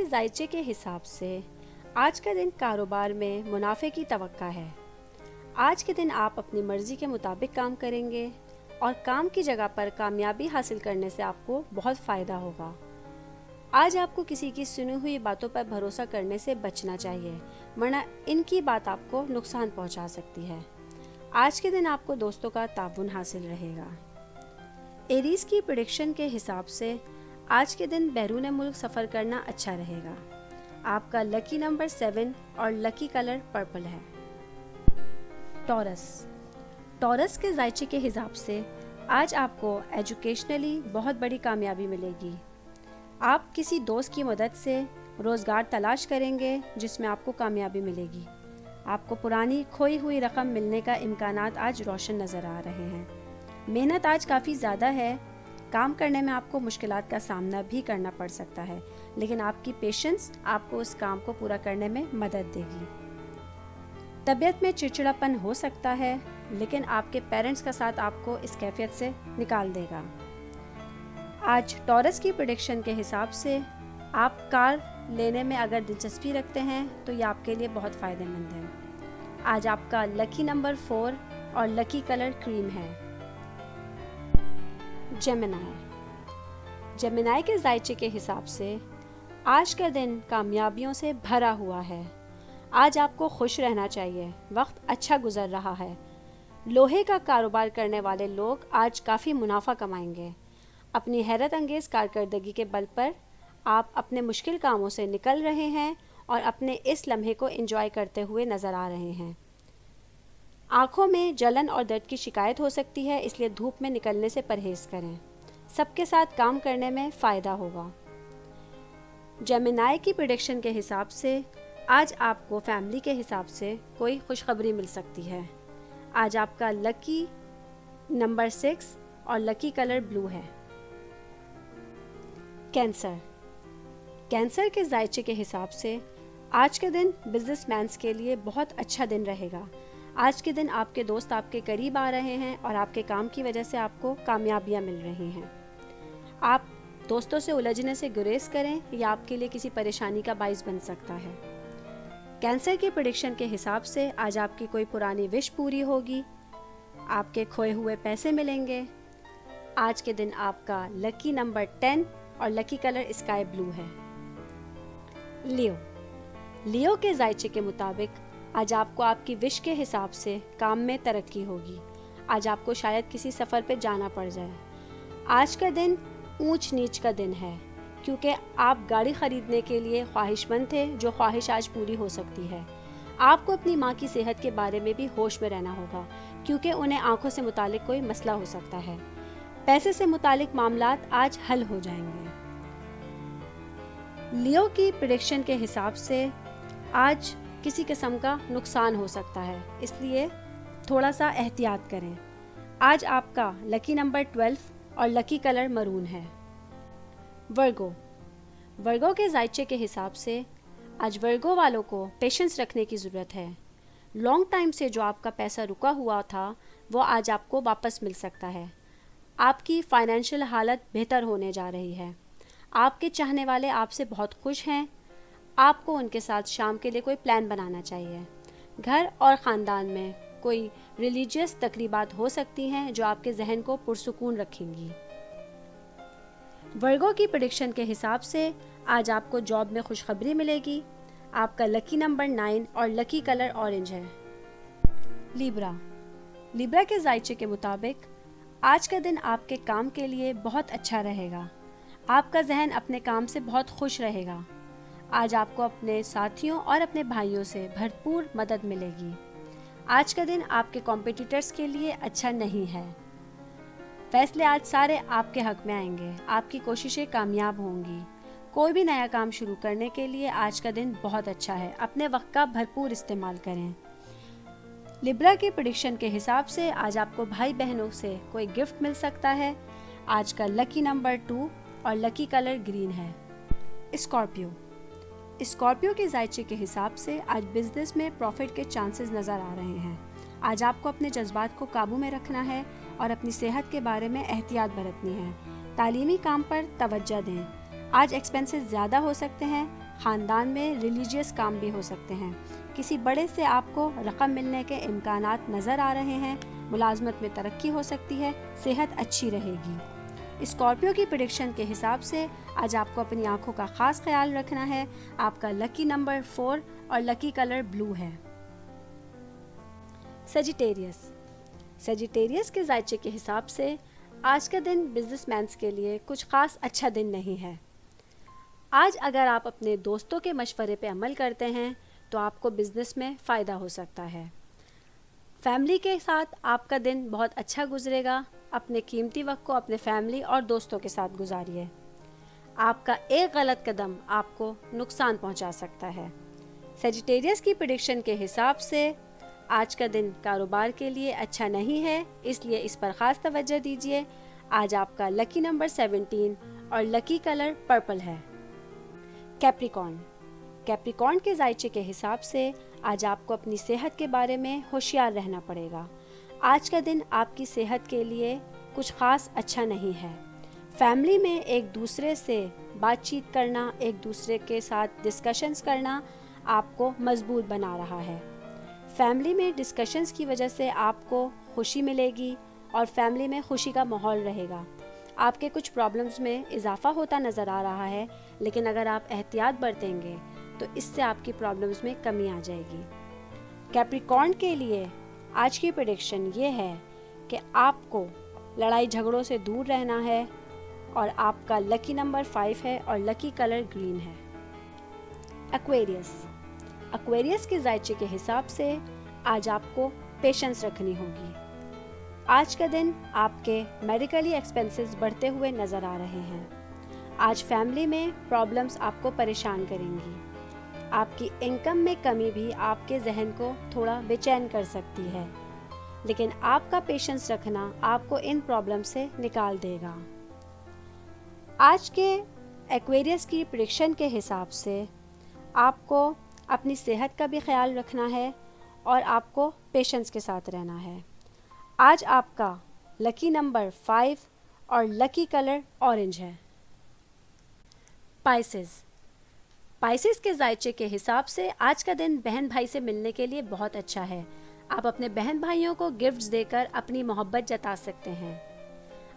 जायचे के हिसाब से आज का दिन कारोबार में मुनाफे की तवक्का है। आज के दिन आप अपनी मर्जी के मुताबिक काम करेंगे और काम की जगह पर कामयाबी हासिल करने से आपको बहुत फ़ायदा होगा। आज आपको किसी की सुनी हुई बातों पर भरोसा करने से बचना चाहिए, वरना इनकी बात आपको नुकसान पहुंचा सकती है। आज के दिन आपको दोस्तों का ताउन हासिल रहेगा। एरीज की प्रेडिक्शन के हिसाब से आज के दिन बैरून मुल्क सफ़र करना अच्छा रहेगा। आपका लकी नंबर 7 और लकी कलर पर्पल है। टॉरस के जायचे के हिसाब से आज आपको एजुकेशनली बहुत बड़ी कामयाबी मिलेगी। आप किसी दोस्त की मदद से रोज़गार तलाश करेंगे जिसमें आपको कामयाबी मिलेगी। आपको पुरानी खोई हुई रकम मिलने का इम्कानात आज रोशन नज़र आ रहे हैं। मेहनत आज काफ़ी ज़्यादा है। काम करने में आपको मुश्किलात का सामना भी करना पड़ सकता है, लेकिन आपकी पेशेंस आपको उस काम को पूरा करने में मदद देगी। तबीयत में चिड़चिड़ापन हो सकता है, लेकिन आपके पेरेंट्स का साथ आपको इस कैफियत से निकाल देगा। आज टॉरस की प्रेडिक्शन के हिसाब से आप कार लेने में अगर दिलचस्पी रखते हैं तो ये आपके लिए बहुत फ़ायदेमंद है। आज आपका लकी नंबर 4 और लकी कलर क्रीम है। जेमिनाई के जायचे के हिसाब से आज का दिन कामयाबियों से भरा हुआ है। आज आपको खुश रहना चाहिए, वक्त अच्छा गुजर रहा है। लोहे का कारोबार करने वाले लोग आज काफ़ी मुनाफा कमाएंगे। अपनी हैरत अंगेज़ कारकर्दगी के बल पर आप अपने मुश्किल कामों से निकल रहे हैं और अपने इस लम्हे को एंजॉय करते हुए नज़र आ रहे हैं। आँखों में जलन और दर्द की शिकायत हो सकती है, इसलिए धूप में निकलने से परहेज़ करें। सबके साथ काम करने में फ़ायदा होगा। जेमिनाई की प्रेडिक्शन के हिसाब से आज आपको फैमिली के हिसाब से कोई खुशखबरी मिल सकती है। आज आपका लकी नंबर 6 और लकी कलर ब्लू है। कैंसर के जायचे के हिसाब से आज के दिन बिजनेसमैन्स के लिए बहुत अच्छा दिन रहेगा। आज के दिन आपके दोस्त आपके करीब आ रहे हैं और आपके काम की वजह से आपको कामयाबियां मिल रही हैं। आप दोस्तों से उलझने से गुरेज करें, यह आपके लिए किसी परेशानी का बाइस बन सकता है। कैंसर की प्रेडिक्शन के हिसाब से आज आपकी कोई पुरानी विश पूरी होगी। आपके खोए हुए पैसे मिलेंगे। आज के दिन आपका लकी नंबर 10 और लकी कलर स्काई ब्लू है। लियो के जायचे के मुताबिक आज आपको आपकी विश के हिसाब से काम में तरक्की होगी। आज आपको शायद किसी सफ़र पे जाना पड़ जाए। आज का दिन ऊंच नीच का दिन है, क्योंकि आप गाड़ी ख़रीदने के लिए ख्वाहिशमंद थे, जो ख्वाहिश आज पूरी हो सकती है। आपको अपनी माँ की सेहत के बारे में भी होश में रहना होगा, क्योंकि उन्हें आँखों से मुतालिक कोई मसला हो सकता है। पैसे से मुतालिक मामलात आज हल हो जाएंगे। लियो की प्रेडिक्शन के हिसाब से आज किसी किस्म का नुकसान हो सकता है, इसलिए थोड़ा सा एहतियात करें। आज आपका लकी नंबर 12 और लकी कलर मरून है। वर्गो के जायचे के हिसाब से आज वर्गो वालों को पेशेंस रखने की ज़रूरत है। लॉन्ग टाइम से जो आपका पैसा रुका हुआ था वो आज आपको वापस मिल सकता है। आपकी फाइनेंशियल हालत बेहतर होने जा रही है। आपके चाहने वाले आपसे बहुत खुश हैं। आपको उनके साथ शाम के लिए कोई प्लान बनाना चाहिए। घर और ख़ानदान में कोई रिलीजियस तकरीबात हो सकती हैं जो आपके जहन को पुरसुकून रखेंगी। वर्गो की प्रेडिक्शन के हिसाब से आज आपको जॉब में खुशखबरी मिलेगी। आपका लकी नंबर 9 और लकी कलर ऑरेंज है। लिब्रा के जायचे के मुताबिक आज का दिन आपके काम के लिए बहुत अच्छा रहेगा। आपका जहन अपने काम से बहुत खुश रहेगा। आज आपको अपने साथियों और अपने भाइयों से भरपूर मदद मिलेगी। आज का दिन आपके कॉम्पिटिटर्स के लिए अच्छा नहीं है। फैसले आज सारे आपके हक में आएंगे। आपकी कोशिशें कामयाब होंगी। कोई भी नया काम शुरू करने के लिए आज का दिन बहुत अच्छा है। अपने वक्त का भरपूर इस्तेमाल करें। लिब्रा के प्रेडिक्शन के हिसाब से आज आपको भाई बहनों से कोई गिफ्ट मिल सकता है। आज का लकी नंबर 2 और लकी कलर ग्रीन है। स्कॉर्पियो के जायचे के हिसाब से आज बिजनेस में प्रॉफिट के चांसेस नज़र आ रहे हैं। आज आपको अपने जज्बात को काबू में रखना है और अपनी सेहत के बारे में एहतियात बरतनी है। तालीमी काम पर तवज्जो दें। आज एक्सपेंसेस ज़्यादा हो सकते हैं। ख़ानदान में रिलीजियस काम भी हो सकते हैं। किसी बड़े से आपको रकम मिलने के इम्कानात नज़र आ रहे हैं। मुलाजमत में तरक्की हो सकती है। सेहत अच्छी रहेगी। स्कॉर्पियो की प्रेडिक्शन के हिसाब से आज आपको अपनी आंखों का ख़ास ख्याल रखना है। आपका लकी नंबर 4 और लकी कलर ब्लू है। सजिटेरियस के जायचे के हिसाब से आज का दिन बिजनेसमैन्स के लिए कुछ ख़ास अच्छा दिन नहीं है। आज अगर आप अपने दोस्तों के मशवरे पे अमल करते हैं तो आपको बिज़नेस में फ़ायदा हो सकता है। फैमिली के साथ आपका दिन बहुत अच्छा गुजरेगा। अपने कीमती वक्त को अपने फैमिली और दोस्तों के साथ गुजारिए। आपका एक गलत कदम आपको नुकसान पहुंचा सकता है। सजिटेरियस की प्रेडिक्शन के हिसाब से आज का दिन कारोबार के लिए अच्छा नहीं है, इसलिए इस पर ख़ास तवज्जो दीजिए। आज आपका लकी नंबर 17 और लकी कलर पर्पल है। कैप्रिकॉर्न के जायचे के हिसाब से आज आपको अपनी सेहत के बारे में होशियार रहना पड़ेगा। आज का दिन आपकी सेहत के लिए कुछ ख़ास अच्छा नहीं है। फैमिली में एक दूसरे से बातचीत करना, एक दूसरे के साथ डिस्कशंस करना आपको मजबूत बना रहा है। फैमिली में डिस्कशंस की वजह से आपको खुशी मिलेगी और फैमिली में खुशी का माहौल रहेगा। आपके कुछ प्रॉब्लम्स में इजाफा होता नज़र आ रहा है, लेकिन अगर आप एहतियात बरतेंगे तो इससे आपकी प्रॉब्लम्स में कमी आ जाएगी। कैप्रिकॉर्न के लिए आज की प्रेडिक्शन ये है कि आपको लड़ाई झगड़ों से दूर रहना है और आपका लकी नंबर 5 है और लकी कलर ग्रीन है। एक्वेरियस के जायचे के हिसाब से आज आपको पेशेंस रखनी होगी। आज का दिन आपके मेडिकली एक्सपेंसेस बढ़ते हुए नज़र आ रहे हैं। आज फैमिली में प्रॉब्लम्स आपको परेशान करेंगी। आपकी इनकम में कमी भी आपके जहन को थोड़ा बेचैन कर सकती है, लेकिन आपका पेशेंस रखना आपको इन प्रॉब्लम से निकाल देगा। आज के एक्वेरियस की प्रेडिक्शन के हिसाब से आपको अपनी सेहत का भी ख्याल रखना है और आपको पेशेंस के साथ रहना है। आज आपका लकी नंबर 5 और लकी कलर ऑरेंज है। पाइसेस के जायचे के हिसाब से आज का दिन बहन भाई से मिलने के लिए बहुत अच्छा है। आप अपने बहन भाइयों को गिफ्ट्स देकर अपनी मोहब्बत जता सकते हैं।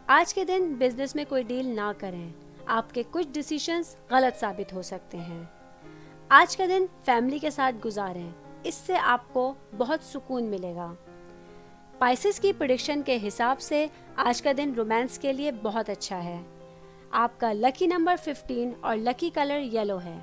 आज के दिन बिजनेस में कोई डील ना करें, आपके कुछ डिसीजंस गलत साबित हो सकते हैं। आज का दिन फैमिली के साथ गुजारें, इससे आपको बहुत सुकून मिलेगा। पाइसेस की प्रेडिक्शन के हिसाब से आज का दिन रोमांस के लिए बहुत अच्छा है। आपका लकी नंबर 15 और लकी कलर येलो है।